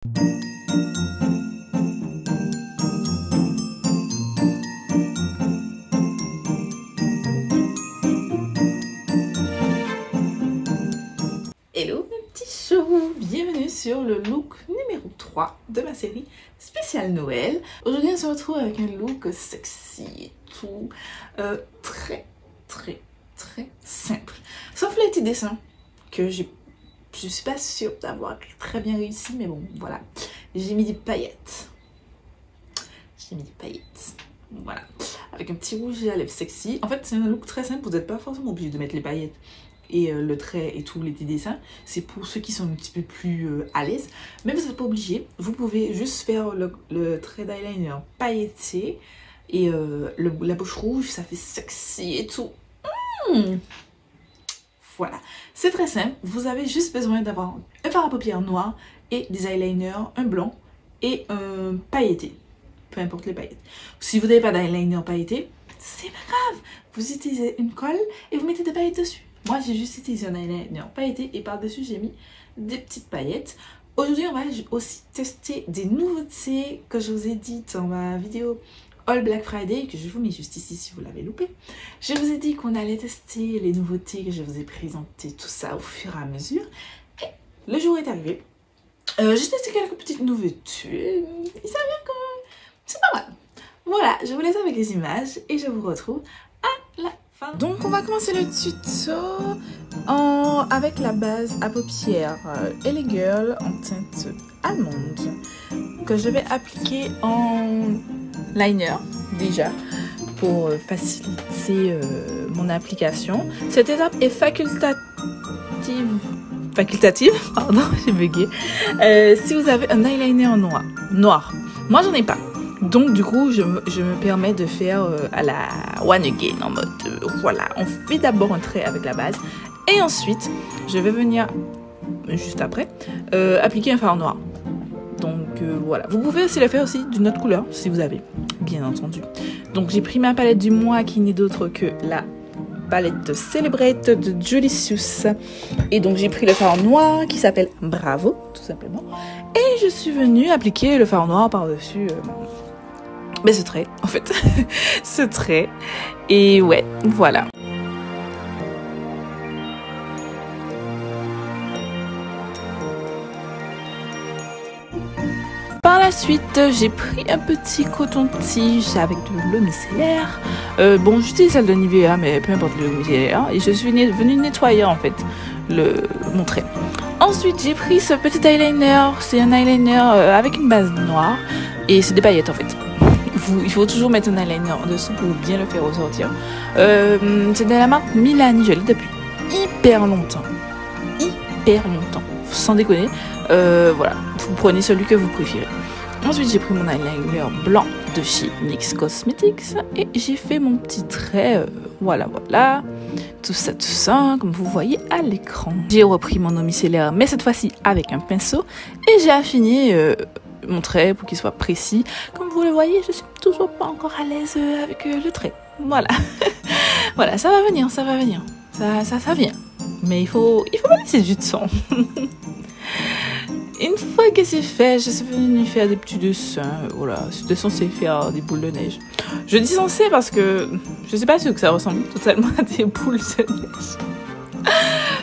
Hello mes petits choux, bienvenue sur le look numéro 3 de ma série spéciale Noël. Aujourd'hui on se retrouve avec un look sexy et tout, très simple. Sauf les petits dessins que je suis pas sûre d'avoir très bien réussi, mais bon voilà. J'ai mis des paillettes. Voilà. Avec un petit rouge à lèvres sexy. En fait c'est un look très simple, vous n'êtes pas forcément obligé de mettre les paillettes et le trait et tous les petits dessins. C'est pour ceux qui sont un petit peu plus à l'aise, mais vous n'êtes pas obligé. Vous pouvez juste faire le trait d'eyeliner pailleté et la bouche rouge, ça fait sexy et tout. Voilà, c'est très simple. Vous avez juste besoin d'avoir un fard à paupières noir et des eyeliners, un blanc et un pailleté, peu importe les paillettes. Si vous n'avez pas d'eyeliner pailleté, c'est pas grave, vous utilisez une colle et vous mettez des paillettes dessus. Moi j'ai juste utilisé un eyeliner pailleté et par-dessus j'ai mis des petites paillettes. Aujourd'hui on va aussi tester des nouveautés que je vous ai dites dans ma vidéo All Black Friday, que je vous mets juste ici si vous l'avez loupé. Je vous ai dit qu'on allait tester les nouveautés, que je vous ai présenté tout ça au fur et à mesure. Et le jour est arrivé. J'ai testé quelques petites nouveautés. Il s'avère que c'est pas mal. Voilà, je vous laisse avec les images et je vous retrouve à la fin. Donc on va commencer le tuto avec la base à paupières LA Girl en teinte allemande que je vais appliquer en liner déjà pour faciliter mon application. Cette étape est facultative, pardon, j'ai bugué. Si vous avez un eyeliner en noir. Moi j'en ai pas. Donc du coup je me permets de faire à la one again en mode voilà, on fait d'abord un trait avec la base et ensuite je vais venir juste après appliquer un fard noir. Donc voilà, vous pouvez aussi le faire aussi d'une autre couleur si vous avez, bien entendu. Donc j'ai pris ma palette du mois qui n'est d'autre que la palette Celebrate de Jolicious. Et donc j'ai pris le fard noir qui s'appelle Bravo, tout simplement. Et je suis venue appliquer le fard noir par-dessus ce trait, en fait. Ce trait. Et ouais, voilà. Par la suite, j'ai pris un petit coton-tige avec de l'eau micellaire. Bon, j'utilise celle de Nivea, mais peu importe l'eau micellaire. Et je suis venue nettoyer en fait mon trait. Ensuite, j'ai pris ce petit eyeliner. C'est un eyeliner avec une base noire. Et c'est des paillettes en fait. Il faut toujours mettre un eyeliner en dessous pour bien le faire ressortir. C'est de la marque Milani. Je l'ai depuis hyper longtemps. Sans déconner. Voilà, vous prenez celui que vous préférez. Ensuite j'ai pris mon eyeliner blanc de chez NYX Cosmetics et j'ai fait mon petit trait, voilà, tout ça comme vous voyez à l'écran. J'ai repris mon eau micellaire mais cette fois-ci avec un pinceau et j'ai affiné mon trait pour qu'il soit précis. Comme vous le voyez, je suis toujours pas encore à l'aise avec le trait, voilà. Voilà, ça va venir, ça vient, mais il faut pas laisser du temps. Une fois que c'est fait, je suis venue faire des petits dessins. Voilà, c'était censé faire des boules de neige. Je dis censé parce que je sais pas si que ça ressemble totalement à des boules de neige.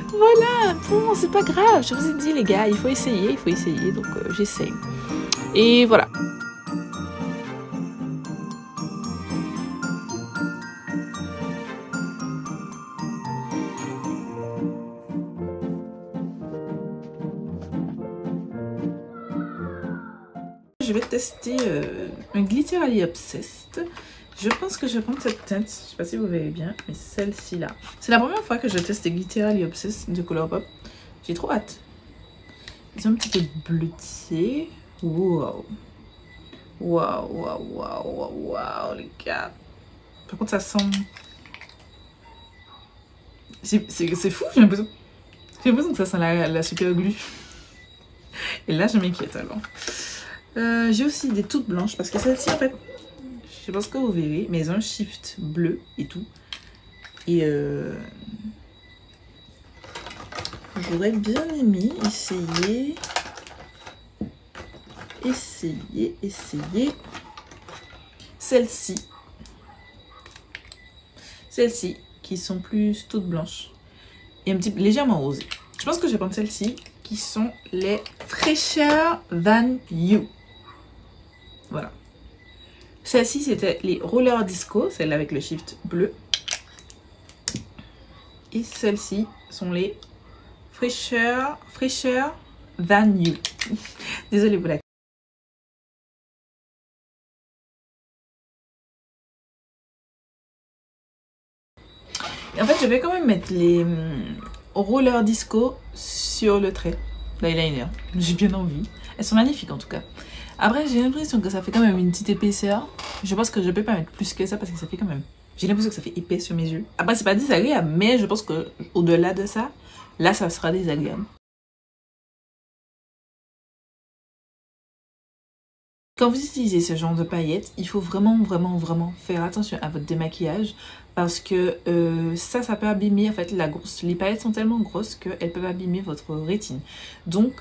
Voilà, bon, c'est pas grave. Je vous ai dit les gars, il faut essayer, donc j'essaye. Et voilà. Je vais tester un Glitterally Obsessed. Je pense que je vais prendre cette teinte. Je sais pas si vous verrez bien, mais celle-ci là. C'est la première fois que je teste des Glitterally Obsessed de Colourpop. J'ai trop hâte. Ils sont un petit peu bleutés. Wow, les gars. Par contre, ça sent. C'est fou, j'ai l'impression que ça sent la super glue. Et là, je m'inquiète alors. J'ai aussi des toutes blanches parce que celle-ci en fait, je sais pas ce que vous verrez, mais elles ont un shift bleu et tout. Et j'aurais bien aimé essayer essayer celles-ci. Celles-ci qui sont plus toutes blanches et un petit peu légèrement rosées. Je pense que je vais prendre celles-ci qui sont les Fresher Than You. Voilà. Celles-ci c'était les Roller Disco, celle avec le shift bleu. Et celles-ci sont les Fresher Than You. Désolée pour la. Et en fait, je vais quand même mettre les Roller Disco sur le trait d'eyeliner. J'ai bien envie. Elles sont magnifiques en tout cas. Après, j'ai l'impression que ça fait quand même une petite épaisseur. Je pense que je peux pas mettre plus que ça parce que ça fait quand même. J'ai l'impression que ça fait épais sur mes yeux. Après, c'est pas désagréable, mais je pense que au-delà de ça, là, ça sera désagréable. Quand vous utilisez ce genre de paillettes, il faut vraiment faire attention à votre démaquillage parce que ça peut abîmer, en fait, les paillettes sont tellement grosses qu'elles peuvent abîmer votre rétine. Donc,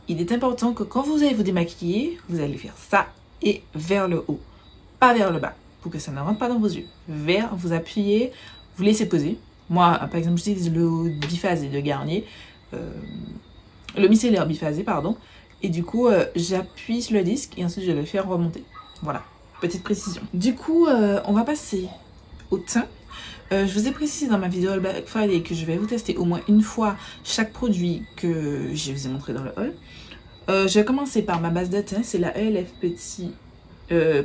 il est important que quand vous allez vous démaquiller, vous allez faire ça et vers le haut, pas vers le bas, pour que ça ne rentre pas dans vos yeux. Vous appuyez, vous laissez poser. Moi, par exemple, j'utilise le biphasé de Garnier, le micellaire biphasé, pardon. Et du coup, j'appuie sur le disque et ensuite je vais faire remonter. Voilà, petite précision. Du coup, on va passer au teint. Je vous ai précisé dans ma vidéo Black Friday que je vais vous tester au moins une fois chaque produit que je vous ai montré dans le haul. Je vais commencer par ma base de teint, c'est la ELF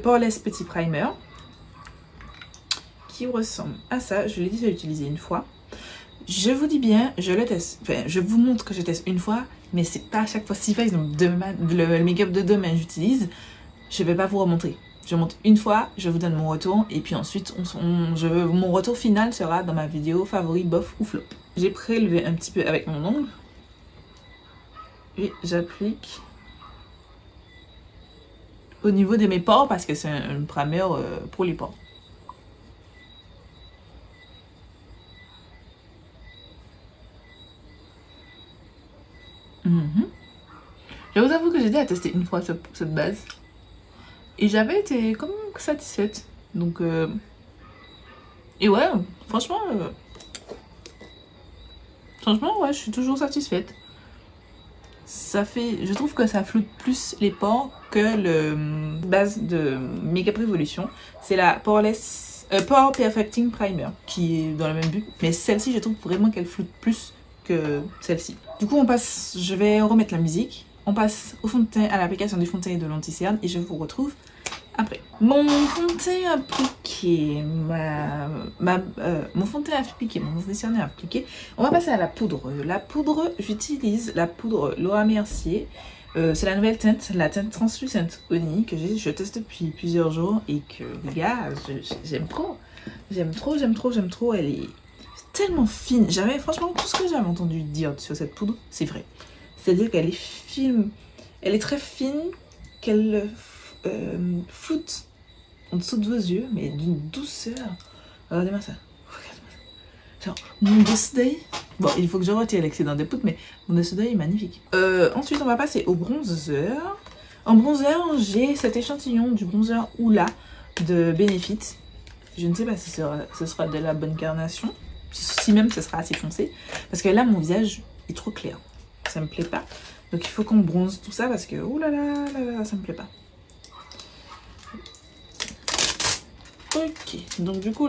Poreless Petit Primer. Qui ressemble à ça. Je l'ai déjà utilisé une fois. Je vous dis bien, je le teste. Enfin, je vous montre que je teste une fois, mais c'est pas à chaque fois. Si par exemple le make-up de demain j'utilise, je vais pas vous remontrer. Je monte une fois, je vous donne mon retour et puis ensuite mon retour final sera dans ma vidéo favori bof ou flop. J'ai prélevé un petit peu avec mon ongle et j'applique au niveau de mes pores parce que c'est un primer pour les pores. Je vous avoue que j'ai déjà testé une fois cette base et j'avais été comme satisfaite. Donc et ouais, franchement ouais, je suis toujours satisfaite. Ça fait, je trouve que ça floute plus les pores que le base de Makeup Revolution. C'est la Poreless Pore Perfecting Primer qui est dans le même but, mais celle-ci je trouve vraiment qu'elle floute plus que celle-ci. Du coup on passe, je vais remettre la musique. On passe au fond de teint, à l'application du fond de teint et de l'anti-cerne et je vous retrouve après. Mon fond de teint appliqué, mon fond de teint appliqué, mon anti-cerne appliqué. On va passer à la poudre. La poudre, j'utilise la poudre Laura Mercier. C'est la nouvelle teinte, la teinte Translucent Honey que je teste depuis plusieurs jours et que, les gars, j'aime trop. J'aime trop. Elle est tellement fine. Franchement, tout ce que j'avais entendu dire sur cette poudre, c'est vrai. C'est-à-dire qu'elle est fine, elle est très fine, qu'elle floute en dessous de vos yeux, mais d'une douceur. Regardez-moi ça. Genre, mon dessous d'œil. Bon, il faut que je retire l'excédent des poudres, mais mon dessous d'œil est magnifique. Ensuite, on va passer au bronzer. En bronzer, j'ai cet échantillon du bronzer Oula de Benefit. Je ne sais pas si ce sera de la bonne carnation, si même ce sera assez foncé, parce que là, mon visage est trop clair. Ça me plaît pas. Donc il faut qu'on bronze tout ça parce que oulala, ça me plaît pas. Ok, donc du coup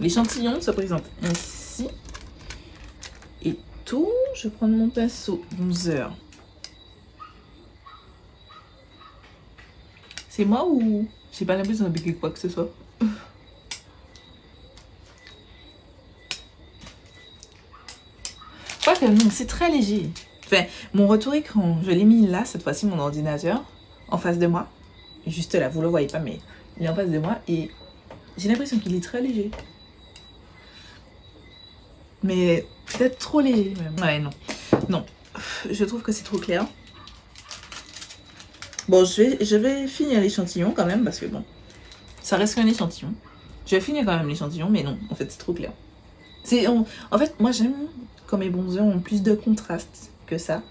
l'échantillon se présente ainsi. Et tout, je vais prendre mon pinceau bronzer. C'est moi ou j'ai pas l'impression d'appliquer quoi que ce soit? Que non, c'est très léger. Enfin, mon retour écran, je l'ai mis là, cette fois-ci, mon ordinateur, en face de moi. Juste là, vous le voyez pas, mais il est en face de moi et j'ai l'impression qu'il est très léger. Mais peut-être trop léger même. Ouais, non. Non, je trouve que c'est trop clair. Bon, je vais finir l'échantillon quand même parce que bon, ça reste qu'un échantillon. Je vais finir quand même l'échantillon, mais non, en fait, c'est trop clair. En fait, moi j'aime quand mes bronzers ont plus de contraste que ça.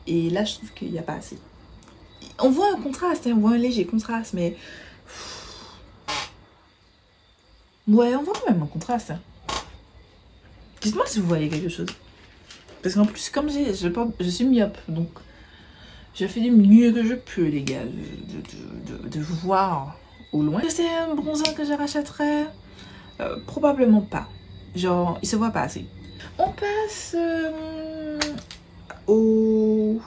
Et là, je trouve qu'il n'y a pas assez. On voit un contraste, hein, on voit un léger contraste, mais... Ouais, on voit quand même un contraste. Hein. Dites-moi si vous voyez quelque chose. Parce qu'en plus, comme je suis myope, donc je fais du mieux que je peux, les gars, de voir au loin. C'est un bronzer que je rachèterais? Probablement pas. Genre, il se voit pas assez. On passe au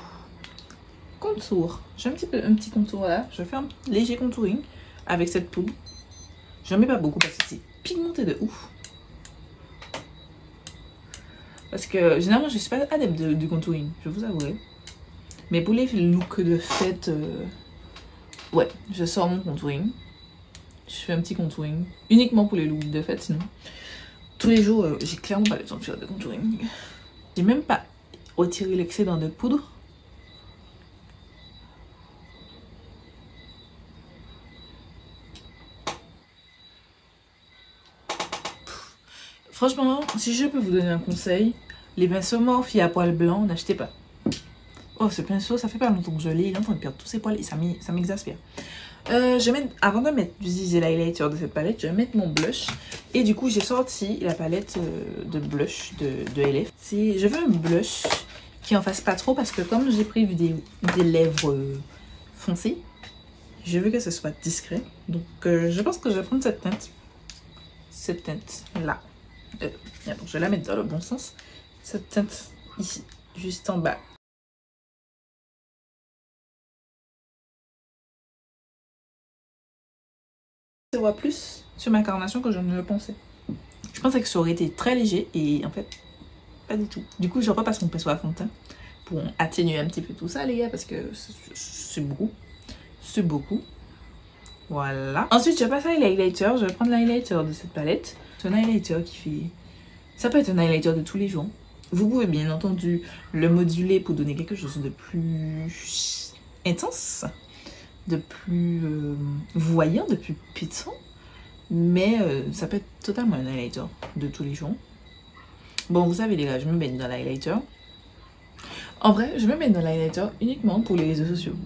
contour. J'ai un petit contour là. Je fais un léger contouring avec cette poudre. J'en mets pas beaucoup parce que c'est pigmenté de ouf. Parce que généralement je suis pas adepte du contouring, je vous avouerai. Mais pour les looks de fête, ouais, je sors mon contouring. Je fais un petit contouring. Uniquement pour les looks de fête, sinon. Tous les jours, j'ai clairement pas le temps de faire de contouring. J'ai même pas retiré l'excédent de poudre. Franchement, si je peux vous donner un conseil, les pinceaux Morphe à poils blancs, n'achetez pas. Oh, ce pinceau, ça fait pas longtemps que je l'ai, il est en train de perdre tous ses poils et ça m'exaspère. Avant de mettre d'utiliser l'highlighter de cette palette, je vais mettre mon blush. Et du coup, j'ai sorti la palette de blush de LF. Je veux un blush qui en fasse pas trop parce que comme j'ai prévu des lèvres foncées, je veux que ce soit discret. Donc, je pense que je vais prendre cette teinte. Cette teinte là. Attends, je vais la mettre dans le bon sens. Cette teinte ici, juste en bas. Je vois plus sur ma carnation que je ne le pensais. Je pensais que ça aurait été très léger et en fait, pas du tout. Du coup, je repasse mon pinceau à fond de teint pour atténuer un petit peu tout ça, les gars, parce que c'est beaucoup. C'est beaucoup. Voilà. Ensuite, je passe à l'highlighter. Je vais prendre l'highlighter de cette palette. C'est un highlighter qui fait... Ça peut être un highlighter de tous les jours. Vous pouvez bien entendu le moduler pour donner quelque chose de plus intense, de plus voyant, de plus pétant. Mais ça peut être totalement un highlighter de tous les jours. Bon, vous savez les gars, je me mets dans l'highlighter. En vrai, je me mets dans l'highlighter uniquement pour les réseaux sociaux.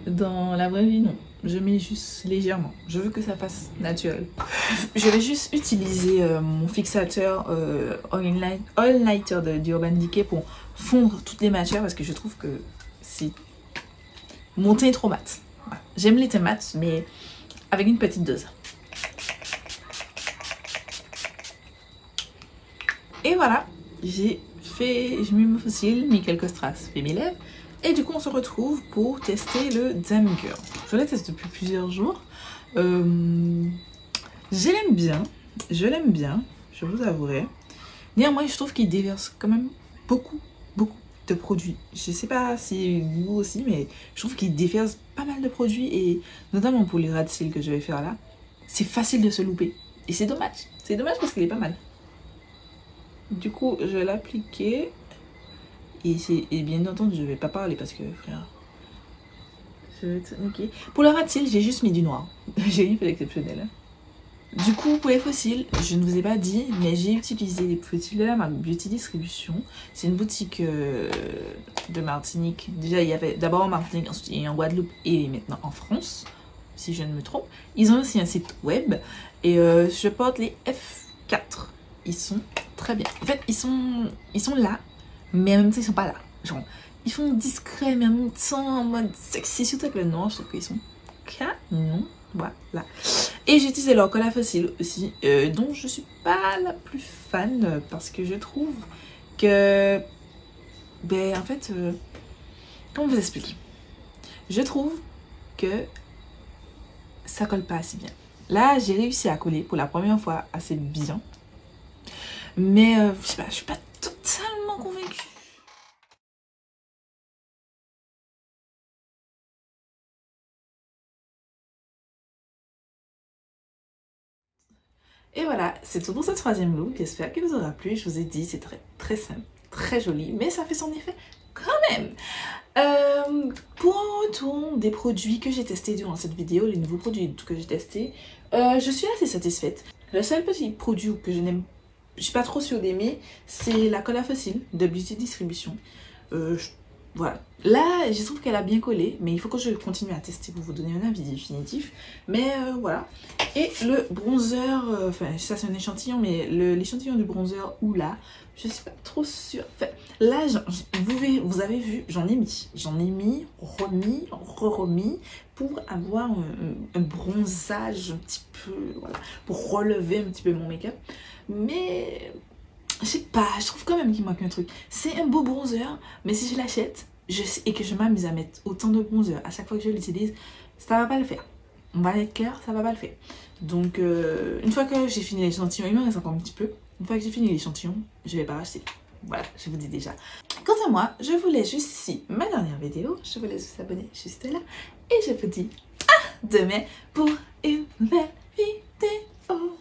Dans la vraie vie, non. Je mets juste légèrement. Je veux que ça fasse naturel. Je vais juste utiliser mon fixateur All Nighter de Urban Decay pour fondre toutes les matières parce que je trouve que c'est... Mon teint est trop mat. Voilà. J'aime les teints mat, mais avec une petite dose. Et voilà, j'ai mis mon fossile, mis quelques strass, fait mes lèvres. Et du coup, on se retrouve pour tester le Damn Girl. Je le teste depuis plusieurs jours. Je l'aime bien, je vous avouerai. Néanmoins, je trouve qu'il déverse quand même beaucoup de produits. Je sais pas si vous aussi, mais je trouve qu'il déverse pas mal de produits. Et notamment pour les ras de cils que je vais faire là, c'est facile de se louper. Et c'est dommage. C'est dommage parce qu'il est pas mal. Du coup, je vais l'appliquer. Et bien entendu, je vais pas parler parce que, frère, je vais être niquée. Pour le ras de cils, j'ai juste mis du noir. J'ai rien fait d'exceptionnel. Hein. Du coup, pour les fossiles, je ne vous ai pas dit, mais j'ai utilisé les fossiles de la marque Beauty Distribution. C'est une boutique de Martinique. Déjà, il y avait d'abord en Martinique, ensuite il y a en Guadeloupe et maintenant en France, si je ne me trompe. Ils ont aussi un site web et je porte les F4. Ils sont très bien. En fait, ils sont là. Mais en même temps, ils sont pas là. Genre, ils font discret, mais en même temps, en mode sexy. Surtout avec le noir, je trouve qu'ils sont canons. Voilà. Et j'ai utilisé leur colle à fossiles aussi, dont je suis pas la plus fan. Parce que je trouve que... Ben, en fait... comment vous expliquer? Je trouve que ça colle pas assez bien. Là, j'ai réussi à coller pour la première fois assez bien. Mais, je sais pas, je suis pas totalement convaincue. Et voilà, c'est tout pour ce troisième look. J'espère qu'il vous aura plu. Je vous ai dit, c'est très simple, très joli, mais ça fait son effet quand même. Pour un retour des produits que j'ai testés durant cette vidéo, les nouveaux produits que j'ai testés, je suis assez satisfaite. Le seul petit produit que je n'aime, je suis pas trop sûre d'aimer, c'est la colle à fossiles de Beauty Distribution. Voilà. Là, je trouve qu'elle a bien collé, mais il faut que je continue à tester pour vous donner un avis définitif. Mais voilà. Et le bronzer, enfin ça c'est un échantillon, mais l'échantillon du bronzer Hoola, je suis pas trop sûre. Enfin, là, vous avez vu, j'en ai mis, remis pour avoir un bronzage un petit peu, voilà, pour relever un petit peu mon make-up. Mais je sais pas, je trouve quand même qu'il manque un truc. C'est un beau bronzer, mais si je l'achète et que je m'amuse à mettre autant de bronzer à chaque fois que je l'utilise, ça va pas le faire. On va être clair, ça va pas le faire. Donc, une fois que j'ai fini l'échantillon, il me reste encore un petit peu. Une fois que j'ai fini l'échantillon, je vais pas racheter. Voilà, je vous dis déjà. Quant à moi, je vous laisse juste ici ma dernière vidéo. Je vous laisse vous abonner juste là. Et je vous dis à demain pour une nouvelle vidéo.